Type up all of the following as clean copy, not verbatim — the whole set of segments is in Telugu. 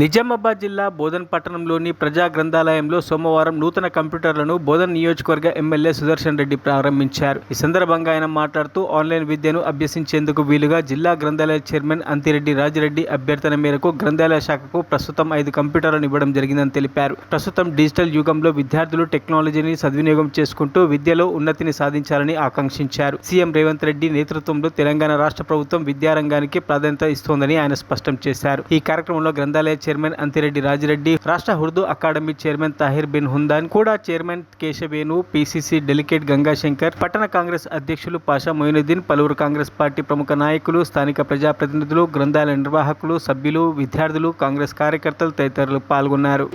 నిజామాబాద్ జిల్లా బోధన్ పట్టణంలోని ప్రజా గ్రంథాలయంలో సోమవారం నూతన కంప్యూటర్లను బోధన్ నియోజకవర్గ ఎమ్మెల్యే సుదర్శన్ రెడ్డి ప్రారంభించారు. ఈ సందర్భంగా ఆయన మాట్లాడుతూ ఆన్లైన్ విద్యను అభ్యసించేందుకు వీలుగా జిల్లా గ్రంథాలయ చైర్మన్ అంతిరెడ్డి రాజిరెడ్డి అభ్యర్థన మేరకు గ్రంథాలయ శాఖకు ప్రస్తుతం 5 కంప్యూటర్లను ఇవ్వడం జరిగిందని తెలిపారు. ప్రస్తుతం డిజిటల్ యుగంలో విద్యార్థులు టెక్నాలజీని సద్వినియోగం చేసుకుంటూ విద్యలో ఉన్నతిని సాధించాలని ఆకాంక్షించారు. సీఎం రేవంత్ రెడ్డి నేతృత్వంలో తెలంగాణ రాష్ట్ర ప్రభుత్వం విద్యారంగానికి ప్రాధాన్యత ఇస్తోందని ఆయన స్పష్టం చేశారు. ఈ కార్యక్రమంలో గ్రంథాలయ చైర్మన్ అంతిరెడ్డి రాజిరెడ్డి, రాష్ట్ర ఉర్దూ అకాడమీ చైర్మన్ తాహిర్ బిన్ హుందాన్, కూడా chairman Keshavenu, PCC delegate Gangashankar, పట్టణ కాంగ్రెస్ అధ్యక్షులు పాషా మొయినుద్దీన్, పలువురు కాంగ్రెస్ పార్టీ ప్రముఖ నాయకులు, స్థానిక ప్రజాప్రతినిధులు, గ్రంథాలయ నిర్వాహకులు, సభ్యులు, విద్యార్థులు, కాంగ్రెస్ కార్యకర్తలు తదితరులు పాల్గొన్నారు.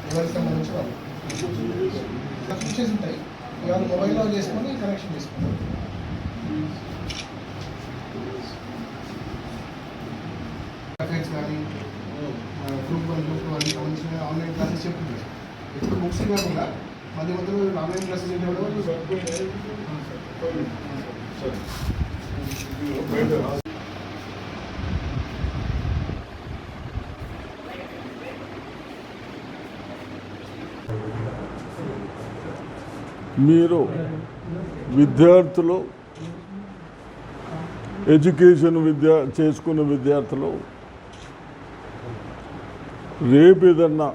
ఎవరికి సంబంధించి వాళ్ళు స్విచ్చెస్ ఉంటాయి, ఇవాళ మొబైల్లో చేసుకొని కనెక్షన్ చేసుకుంటారు. కానీ గ్రూప్ 1 గ్రూప్ 2 సంబంధించిన ఆన్లైన్ క్లాసెస్ చెప్తుంది. ఇప్పుడు బుక్స్ కాకుండా మధ్య మధ్యలో ఆన్లైన్ క్లాసెస్ మీరు విద్యార్థులు ఎడ్యుకేషన్ చేసుకున్న విద్యార్థులు రేపు ఏదన్నా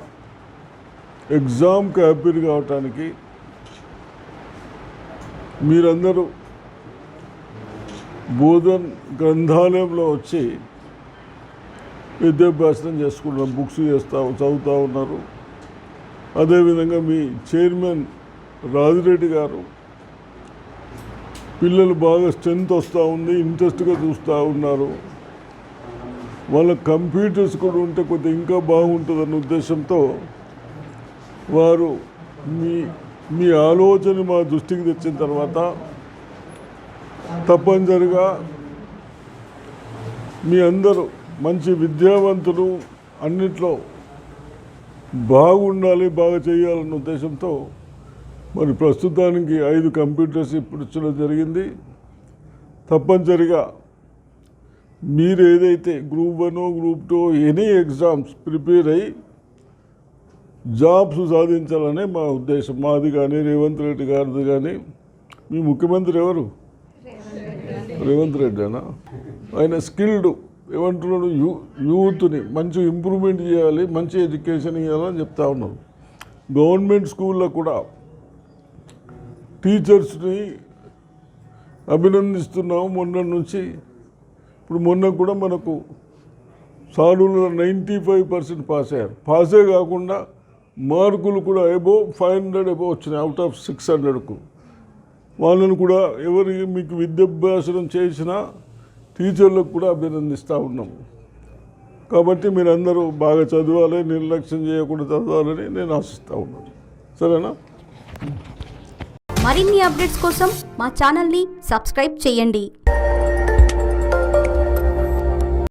ఎగ్జామ్కి అపీర్ కావటానికి మీరందరూ బోధన్ గ్రంథాలయంలో వచ్చి విద్యాభ్యాసనం చేసుకుంటున్నారు, బుక్స్ చదువుతూ ఉన్నారు. అదేవిధంగా మీ చైర్మన్ రాజిరెడ్డి గారు పిల్లలు బాగా స్ట్రెంత్ వస్తూ ఉంది, ఇంట్రెస్ట్గా చూస్తూ ఉన్నారు. వాళ్ళ కంప్యూటర్స్ కూడా ఉంటే కొద్దిగా ఇంకా బాగుంటుందన్న ఉద్దేశంతో వారు మీ ఆలోచన మా దృష్టికి తెచ్చిన తర్వాత తప్పనిసరిగా మీ అందరూ మంచి విద్యావంతులు, అన్నిట్లో బాగుండాలి, బాగా చేయాలన్న ఉద్దేశంతో మరి ప్రస్తుతానికి 5 కంప్యూటర్స్ ఇప్పుడు ఇచ్చడం జరిగింది. తప్పనిసరిగా మీరు ఏదైతే group 1 group 2 any exams prepare అయ్యి జాబ్స్ సాధించాలనే మా ఉద్దేశం. మాది కానీ, రేవంత్ రెడ్డి గారిది కానీ. మీ ముఖ్యమంత్రి ఎవరు? రేవంత్ రెడ్డినా? ఆయన స్కిల్డ్ ఏమంటున్నాడు, యూత్ని మంచి ఇంప్రూవ్మెంట్ చేయాలి, మంచి ఎడ్యుకేషన్ ఇవ్వాలని చెప్తా ఉన్నారు. గవర్నమెంట్ స్కూల్లో కూడా టీచర్స్ని అభినందిస్తున్నాము. మొన్న నుంచి ఇప్పుడు మొన్న కూడా మనకు సాలూరులో 95% పాస్ అయ్యారు. పాసే కాకుండా మార్కులు కూడా అబోవ్ 500 అబోవ్ వచ్చినాయి అవుట్ ఆఫ్ 600కు. వాళ్ళను కూడా ఎవరికి మీకు విద్యాభ్యాసనం చేసిన టీచర్లకు కూడా అభినందిస్తూ ఉన్నాము. కాబట్టి మీరందరూ బాగా చదవాలి, నిర్లక్ష్యం చేయకుండా చదవాలని నేను ఆశిస్తూ ఉన్నాను. సరేనా? మరిన్ని అప్డేట్స్ కోసం మా ఛానల్ని సబ్స్క్రైబ్ చేయండి.